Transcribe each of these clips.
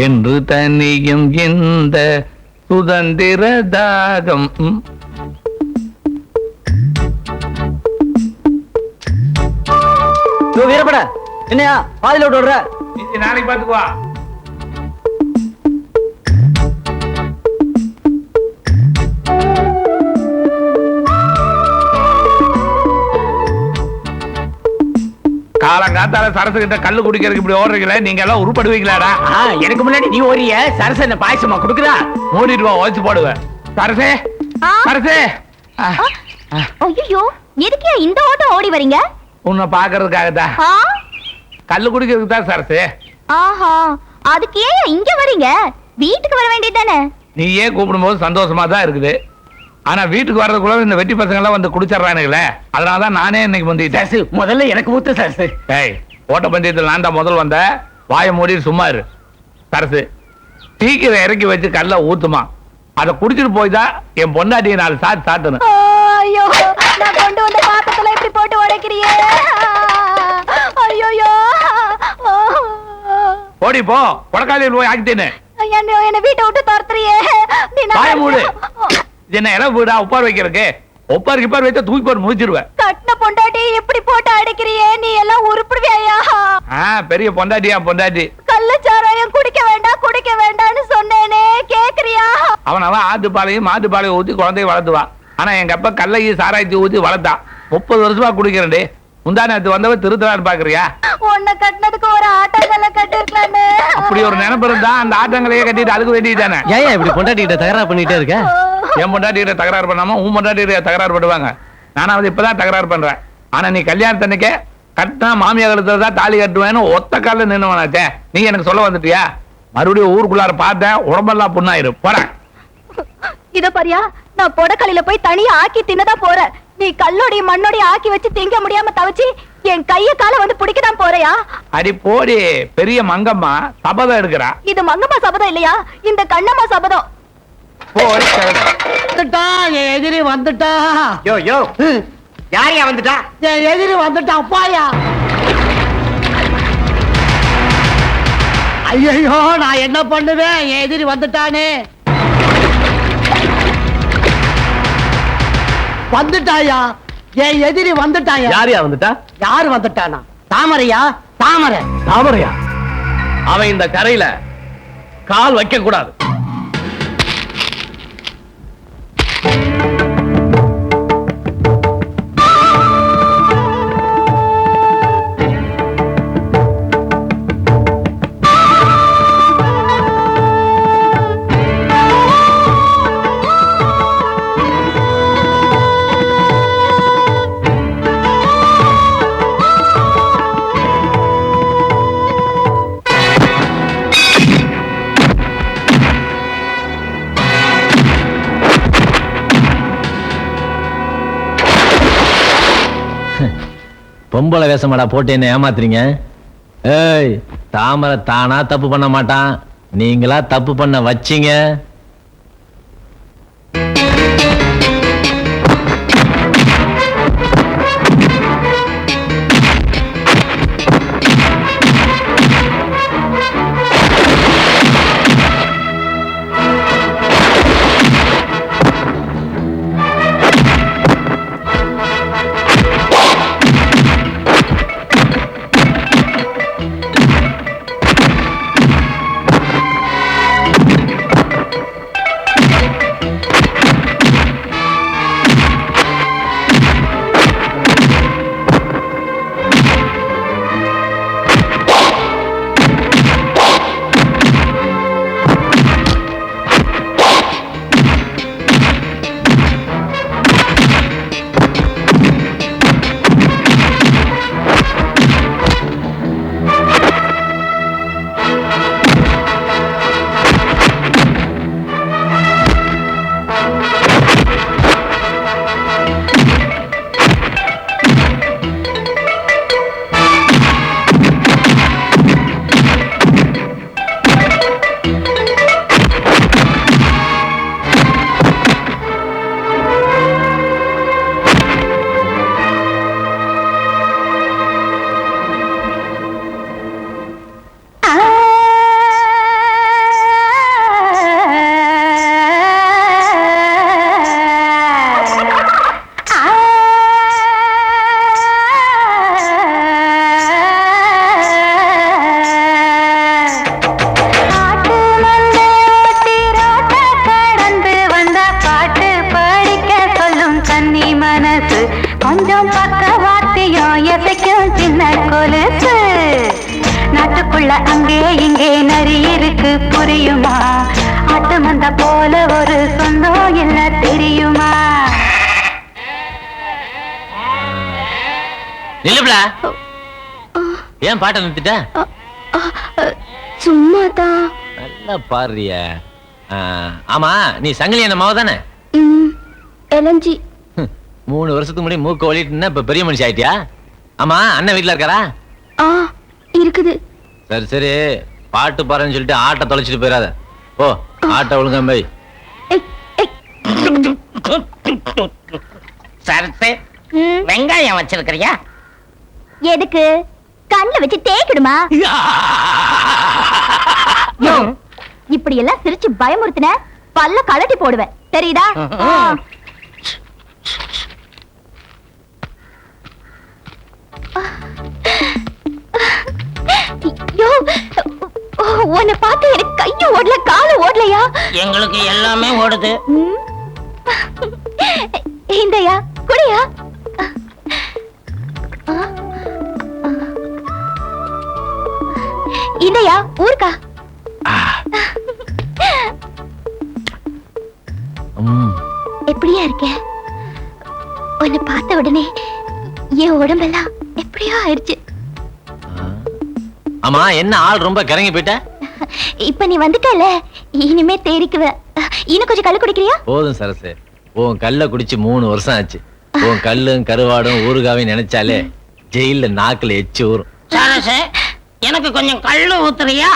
என்று தனியும் இந்த சுதந்திர தாகம். வீரப்பட என்னையா பாதில விட்டு நாளைக்கு பாத்துக்குவா. காலங்காத்தால சரசு கிட்ட கல்லு குடிக்கிறதுக்கு இப்படி ஓடுறீங்களே, நீங்க எல்லாம் உருப்படுவீங்களாடா? எனக்கு முன்னாடி நீ ஓரிய சரச என்ன பாயசமா குடுக்குறா? மூடிட்டு வா, ஓச்சு போடுவேன். சரசே சரசே. ஐயோ, எதுக்கு இந்த ஓட்டம் ஓடி வரீங்க? உன்னை பாக்குறதுக்காகத்தான். கல்லு குடிக்கிறதுக்கு தான் சரசு. ஆஹா, அதுக்கு ஏன் இங்க வரீங்க? வீட்டுக்கு வர வேண்டியதானே? நீ ஏன் கூப்பிடும் போது சந்தோஷமா தான் இருக்குது. ஆனா வீட்டுக்கு வர்றதுக்குள்ள இந்த வெட்டி பசங்க எல்லாம் வந்து குடிச்சிடறானுங்களே, அதனாலதான் நானே இன்னைக்கு வந்துட்டேன். முதல்ல எனக்கு ஊத்து சரசு. ஏய், ஓட்ட பந்தயத்தில் நான் தான் முதல் வந்த. வாய மூடி சும்மா இரு. சரசு சீக்கிரம் இறக்கி வச்சு கல்ல ஊத்துமா. அதை குடிச்சிட்டு போய் தான் என் பொண்டாட்டியை 4 சாத்து சாத்தணும். ஐயோ, நான் கொண்டு வந்த பாத்திரத்துல இப்படி போட்டு உடைக்கிறியே. ஐயோ, ஓடி போ, கொடக்காலியில் போய் ஆக்கிட்டேன்னு. என்ன வீட்டை விட்டு துரத்துறியே. வாய மூடு. என்ன இடம் வீடா உப்பார் வைக்கிறதுக்கு? ஒப்பாருக்கு இப்பார் வச்சா தூக்கி போட்டு முடிச்சிருவேன். கட்டின பொண்டாட்டி இப்படி போட்டு அடைக்கிறியே, நீ எல்லாம் உருப்பிடுவியா? பெரிய பொண்டாட்டியா பொண்டாட்டி. கள்ளச்சாராயம் குடிக்க வேண்டாம்னு சொன்னேனே, கேக்குறியா? அவன் ஆட்டுப்பாலையும் மாட்டுப்பாலையும் ஊத்தி குழந்தைய வளர்த்துவான். ஆனா எங்க அப்பா கல்லையும் சாராயத்தை ஊத்தி வளர்த்தான். 30 வருஷமா குடிக்கிறேன். முந்தானத்து வந்தவ திருத்தலான்னு பாக்குறியா? உன்னை கட்டினதுக்கு ஒரு ஆட்டங்களை கட்டிருக்கலாமே. அப்படி ஒரு நினைப்பு இருந்தா அந்த ஆட்டங்களையே கட்டிட்டு அதுக்கு வேண்டியதானே. ஏன் இப்படி பொண்டாட்டிகிட்ட தகராறு பண்ணிட்டே இருக்க? என் பொண்டாட்டிகிட்ட தகராறு பண்ணாம உன் பொண்டாட்டிகிட்ட தகராறு பண்ணுவாங்க. நானாவது இப்பதான் தகராறு பண்றேன். ஆனா நீ கல்யாணத்தன்னைக்கே கட்டினா மாமியா கழுத்துல தான் தாலி கட்டுவேன்னு ஒத்த கால நின்னுவனாச்சே. நீ எனக்கு சொல்ல வந்துட்டியா? மறுபடியும் ஊருக்குள்ளார பார்த்தேன், உடம்பெல்லாம் புண்ணாயிரும். போறேன். இத பாரியா, நான் பொடக்கலையில போய் தனியா ஆக்கி தின்னதா போறேன். நீ கல்லோடைய மண்ணோடைய ஆக்கி வச்சு திங்க முடியாம தவச்சு என் கைய கால வந்து பிடிக்கதான் போறியா? அடி போடி, பெரிய மங்கம்மா சபதம் எடுக்கிறா. இது மங்கம்மா சபதம் இல்லையா, இந்த கண்ணம்மா சபதம். எதிரி வந்துட்டா. யோ யோ, யாரையா வந்துட்டா? எதிரி வந்துட்டா அப்பாயா. ஐயோ, நான் என்ன பண்ணுவேன்? எதிரி வந்துட்டானே. வந்துட்டாயா? என் எதிரி வந்துட்டாயா? யாரையா வந்துட்டா? யாரு வந்துட்டானா? தாமரையா? தாமரையா? அவன் இந்த கரையில கால் வைக்க கூடாது. பொம்பளை வேஷமாடா போட்டு என்ன ஏமாத்துறீங்க? ஏய், தாமரை தானா தப்பு பண்ண மாட்டான், நீங்களா தப்பு பண்ண வச்சீங்க. அங்கே இங்கே நரி இருக்கு புரியுமா? ஆட்டு மந்த போல ஒரு சொந்தம் இல்ல தெரியுமா? நில்லுப்ல ஏன் பாட்டை நிறுத்திட்ட? சும்மாதான். நல்லா பாடுறிய. ஆமா நீ சங்கிலி என்ன மாவ தானே? எலஞ்சி 3 வருஷத்துக்கு முன்னாடி மூக்க ஒலிட்டு இப்ப பெரிய மனுஷி ஆயிட்டியா? ஆமா அண்ணன் வீட்டுல இருக்காரா? இருக்குது. சரி சரி பாட்டு பாருன்னு சொல்லிட்டு ஆட்டை தொலைச்சிட்டு போயிடாத. ஓ ஆட்டை ஒழுங்கா போய். சரத்து வெங்காயம் வச்சிருக்கிறியா? எதுக்கு? கண்ணை வச்சு தேய்க்கிடுமா? இப்படி எல்லாம் சிரிச்சு பயமுறுத்தின பல்ல கலட்டி போடுவேன் தெரியுதா? உன்னை பார்த்து எனக்கு கையும் ஓடல காலும் ஓடலையா? எங்களுக்கு எல்லாமே ஓடுது. இந்தயா குடியா. இந்தயா ஊருக்கா. எப்படியா இருக்க? உன்னை பார்த்த உடனே என் உடம்பெல்லாம் எப்படியோ ஆயிடுச்சு. ஆமா என்ன ஆள் ரொம்ப கிறங்கி போயிட்ட? இப்ப நீ வந்துட்டல இனிமே தேறிக்குவ. இன்னும் கொஞ்சம் கல்லு குடிக்கிறியா? போதும் சரசு, உன் கல்ல குடிச்சு 3 வருஷம் ஆச்சு. உன் கல்லும் கருவாடும் ஊறுகாவையும் நினைச்சாலே ஜெயில நாக்குல எச்சு ஊறும். சரசு எனக்கு கொஞ்சம் கள்ளு ஊத்துறியா?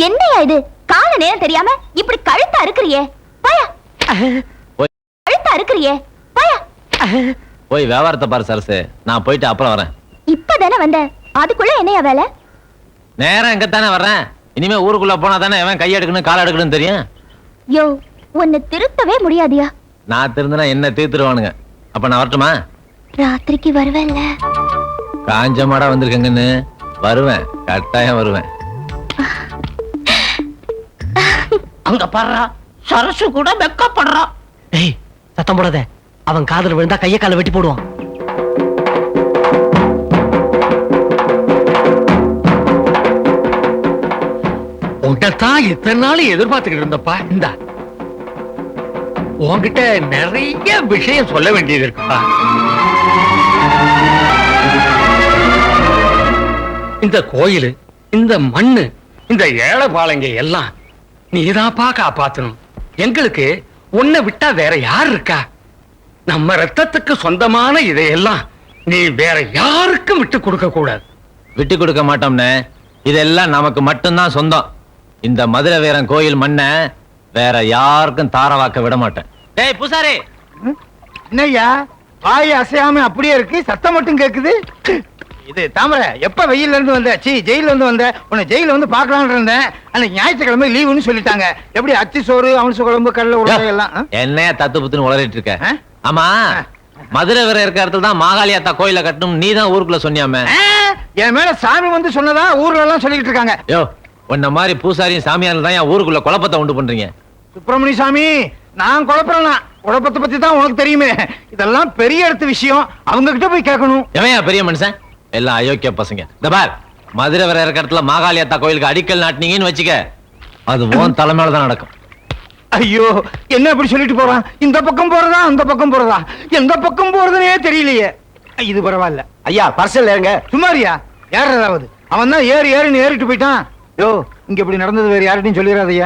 என்னையா இது கால நேரம் தெரியாம இப்படி கழுத்தா இருக்கிறியே? பாயா கழுத்தா இருக்கிறியே பாயா. போய் வியாபாரத்தை பாரு சரசு, நான் போயிட்டு அப்புறம் வரேன். இப்பதானே வந்த, அதுக்குள்ள என்னையா வேலை? நேரம் எங்கத்தானே வர்றேன். இனிமே ஊருக்குள்ள போனா தானே எவன் கை எடுக்கணும் கால் எடுக்கணும் தெரியும். யோ உன்னை திருத்தவே முடியாதியா. நான் திருந்தினா என்ன தீர்த்துருவானுங்க. அப்ப நான் வரட்டுமா? ராத்திரிக்கு வருவேன்ல. காஞ்ச மாடா வந்திருக்கங்கன்னு வருவேன், கட்டாயம் வருவேன். அங்க பாடுறா சரசு கூட வெக்கப்படுறா. ஏய் சத்தம் போடாத, அவன் காதல் விழுந்தா கைய கால வெட்டி போடுவான். உன்னைத்தான் இத்தனை நாள் எதிர்பார்த்துக்கிட்டு இருந்தப்பா. இந்தா உன்கிட்ட நிறைய விஷயம் சொல்ல வேண்டியது இருக்குப்பா. இந்த கோயிலு, இந்த மண்ணு, இந்த ஏழைபாளைங்க எல்லாம் நீதான்ப்பா காப்பாத்தணும். எங்களுக்கு உன்னை விட்டா வேற யார் இருக்கா? நம்ம ரத்தத்துக்கு சொந்தமான இதையெல்லாம் நீ வேற யாருக்கும் விட்டு கொடுக்க கூடாது. விட்டு கொடுக்க மாட்டோம்னே, இதெல்லாம் நமக்கு மட்டும்தான் சொந்தம். இந்த மதுரை வீரன் கோயில் மண்ணை வேற யாருக்கும் தாரவாக்க விட மாட்டேன். டேய் பூசாரி, என்னய்யா வாய் அசையாம அப்படியே இருக்கு, சத்தம் மட்டும் கேக்குது. இது தாமரை, எப்ப வெயில்ல இருந்து வந்த? ஜெயில இருந்து வந்த? உன்னை ஜெயில வந்து பாக்கலாம்னு இருந்தேன். அன்னைக்கு ஞாயிற்றுக்கிழமை லீவுன்னு சொல்லிட்டாங்க. எப்படி அச்சு சோறு, அவன்சு குழம்பு, கடலை உருளை எல்லாம்? என்னைய தத்து புத்துன்னு உளறிட்டு இருக்க? ஆமா மதுரை வீரன் இருக்க இடத்துல தான் மாகாளியாத்தா கோயில கட்டணும் நீ தான் ஊருக்குள்ள சொன்னியாமே. என் மேல சாமி வந்து சொன்னதா ஊர்ல எல்லாம் சொல்லிட்டு இருக்காங்க. யோ உன்ன மாதிரி பூசாரியும் சாமியாரும் தான் என் ஊருக்குள்ள குழப்பத்தை உண்டு பண்றீங்க. சுப்பிரமணிய சாமி, நான் குழப்பறேன்னா குழப்பத்தை பத்தி தான் உனக்கு தெரியுமே. இதெல்லாம் பெரிய இடத்து விஷயம், அவங்க கிட்ட போய் கேட்கணும். எவன் பெரிய மனுஷன்? எல்லாம் அயோக்கிய பசங்க. இந்த பார், மதுரை வீரன் இருக்க இடத்துல மாகாளியாத்தா கோயிலுக்கு அடிக்கல் நாட்டினீங்கன்னு வச்சுக்க, அது உன் தலைமையில தான் நடக்கும். ஐயோ, என்ன இப்படி சொல்லிட்டு போறான்? இந்த பக்கம் போறதா அந்த பக்கம் போறதா? எந்த பக்கம் போறதுனே தெரியலையே. இது பரவாயில்ல. ஐயா பர்சல் ஏங்க. சுமாரியா யாராவது அவன் தான் ஏறின்னு ஏறிட்டு போயிட்டான். யோ, இங்க இப்படி நடந்தது வேற யார்கிட்டயும் சொல்லிடாதயா.